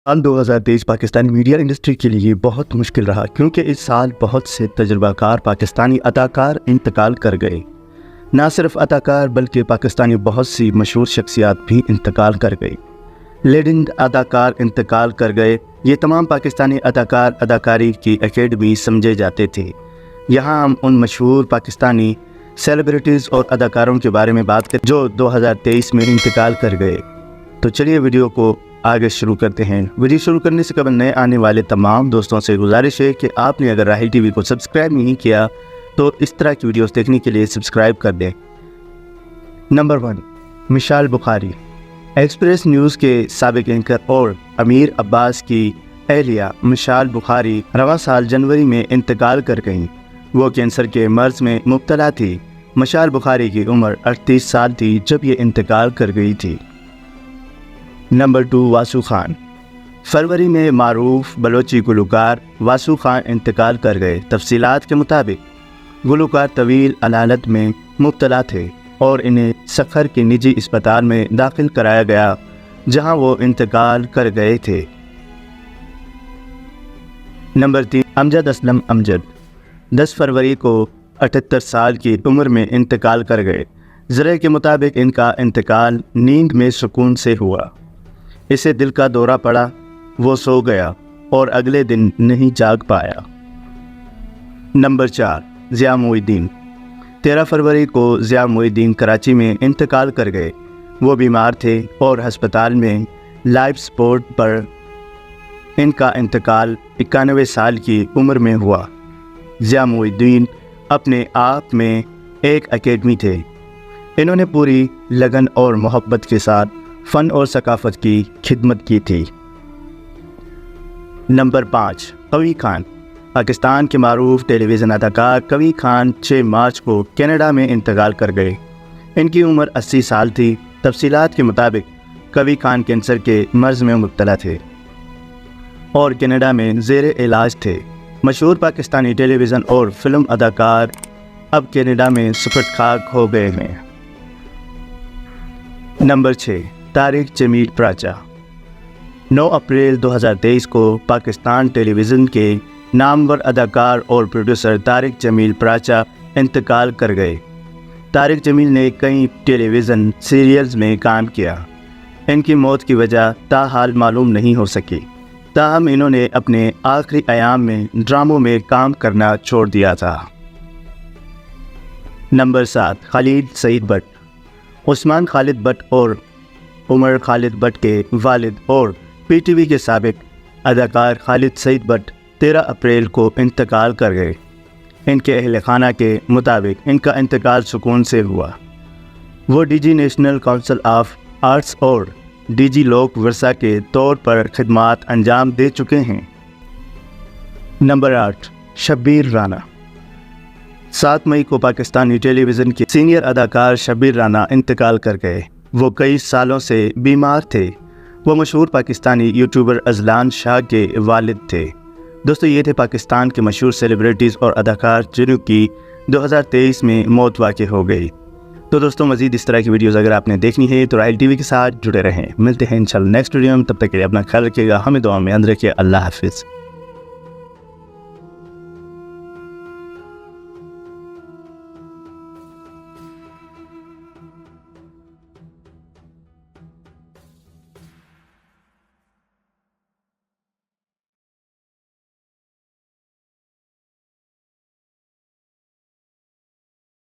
سال 2023 Pakistani media industry کے لیے بہت مشکل رہا کیونکہ اس سال بہت سے تجربہ کار پاکستانی اداکار انتقال کر گئے۔ نہ صرف اداکار بلکہ پاکستانی بہت سی مشہور شخصیات بھی انتقال کر گئی۔ لیجنڈ اداکار انتقال کر گئے۔ یہ تمام پاکستانی اداکار اداکاری کی اکیڈمی سمجھے جاتے تھے۔ یہاں ہم ان مشہور پاکستانی سیلیبریٹیز اور اداکاروں کے بارے میں بات کریں جو 2023 میں انتقال کر گئے۔ تو چلیے ویڈیو کو آگے شروع کرتے ہیں۔ ویڈیو شروع کرنے سے قبل نئے آنے والے تمام دوستوں سے گزارش ہے کہ آپ نے اگر راہیل ٹی وی کو سبسکرائب نہیں کیا تو اس طرح کی ویڈیوز دیکھنے کے لیے سبسکرائب کر دیں۔ نمبر 1، مشال بخاری۔ ایکسپریس نیوز کے سابق اینکر اور امیر عباس کی اہلیہ مشال بخاری رواں سال جنوری میں انتقال کر گئیں۔ وہ کینسر کے مرض میں مبتلا تھی۔ مشال بخاری کی عمر 38 سال تھی جب یہ انتقال کر گئی تھی۔ نمبر 2، واسو خان۔ فروری میں معروف بلوچی گلوکار واسو خان انتقال کر گئے۔ تفصیلات کے مطابق گلوکار طویل علالت میں مبتلا تھے اور انہیں سکھر کے نجی اسپتال میں داخل کرایا گیا جہاں وہ انتقال کر گئے تھے۔ نمبر 3، امجد اسلم امجد۔ 10 فروری کو 78 سال کی عمر میں انتقال کر گئے۔ ذرائع کے مطابق ان کا انتقال نیند میں سکون سے ہوا۔ اسے دل کا دورہ پڑا، وہ سو گیا اور اگلے دن نہیں جاگ پایا۔ نمبر 4، ضیاء محی الدین۔ 13 فروری کو ضیاء محی الدین کراچی میں انتقال کر گئے۔ وہ بیمار تھے اور ہسپتال میں لائف سپورٹ پر۔ ان کا انتقال 91 سال کی عمر میں ہوا۔ ضیاء محی الدین اپنے آپ میں ایک اکیڈمی تھے۔ انہوں نے پوری لگن اور محبت کے ساتھ فن اور ثقافت کی خدمت کی تھی۔ نمبر 5، قوی خان۔ پاکستان کے معروف ٹیلی ویژن اداکار قوی خان 6 مارچ کو کینیڈا میں انتقال کر گئے۔ ان کی عمر 80 سال تھی۔ تفصیلات کے مطابق قوی خان کینسر کے مرض میں مبتلا تھے اور کینیڈا میں زیر علاج تھے۔ مشہور پاکستانی ٹیلی ویژن اور فلم اداکار اب کینیڈا میں سپرد خاک ہو گئے ہیں۔ نمبر 6، طارق جمیل پراچا۔ 9 اپریل 2023 کو پاکستان ٹیلی ویژن کے نامور اداکار اور پروڈیوسر طارق جمیل پراچا انتقال کر گئے۔ طارق جمیل نے کئی ٹیلی ویژن سیریلز میں کام کیا۔ ان کی موت کی وجہ تاحال معلوم نہیں ہو سکی، تاہم انہوں نے اپنے آخری ایام میں ڈراموں میں کام کرنا چھوڑ دیا تھا۔ Number 7، Khalid Saeed but. Usman Khalid but اور عمر خالد بٹ کے والد اور پی ٹی وی کے سابق اداکار خالد سعید بٹ 13 اپریل کو انتقال کر گئے۔ ان کے اہل خانہ کے مطابق ان کا انتقال سکون سے ہوا۔ وہ D G National Council of Arts اور ڈی جی لوک ورثہ کے طور پر خدمات انجام دے چکے ہیں۔ نمبر 8، شبیر رانا۔ 7 مئی کو پاکستانی ٹیلی ویژن کے سینئر اداکار شبیر رانا انتقال کر گئے۔ وہ کئی سالوں سے بیمار تھے۔ وہ مشہور پاکستانی یوٹیوبر اذلان شاہ کے والد تھے۔ دوستو، یہ تھے پاکستان کے مشہور سیلیبریٹیز اور اداکار جنہوں کی 2023 میں موت واقع ہو گئی۔ تو دوستو، مزید اس طرح کی ویڈیوز اگر آپ نے دیکھنی ہے تو راہیل ٹی وی کے ساتھ جڑے رہیں۔ ملتے ہیں انشاءاللہ نیکسٹ ویڈیو میں، تب تک کے لیے اپنا خیال رکھیے گا، ہمیں دعا میں یاد رکھیے۔ اللہ حافظ۔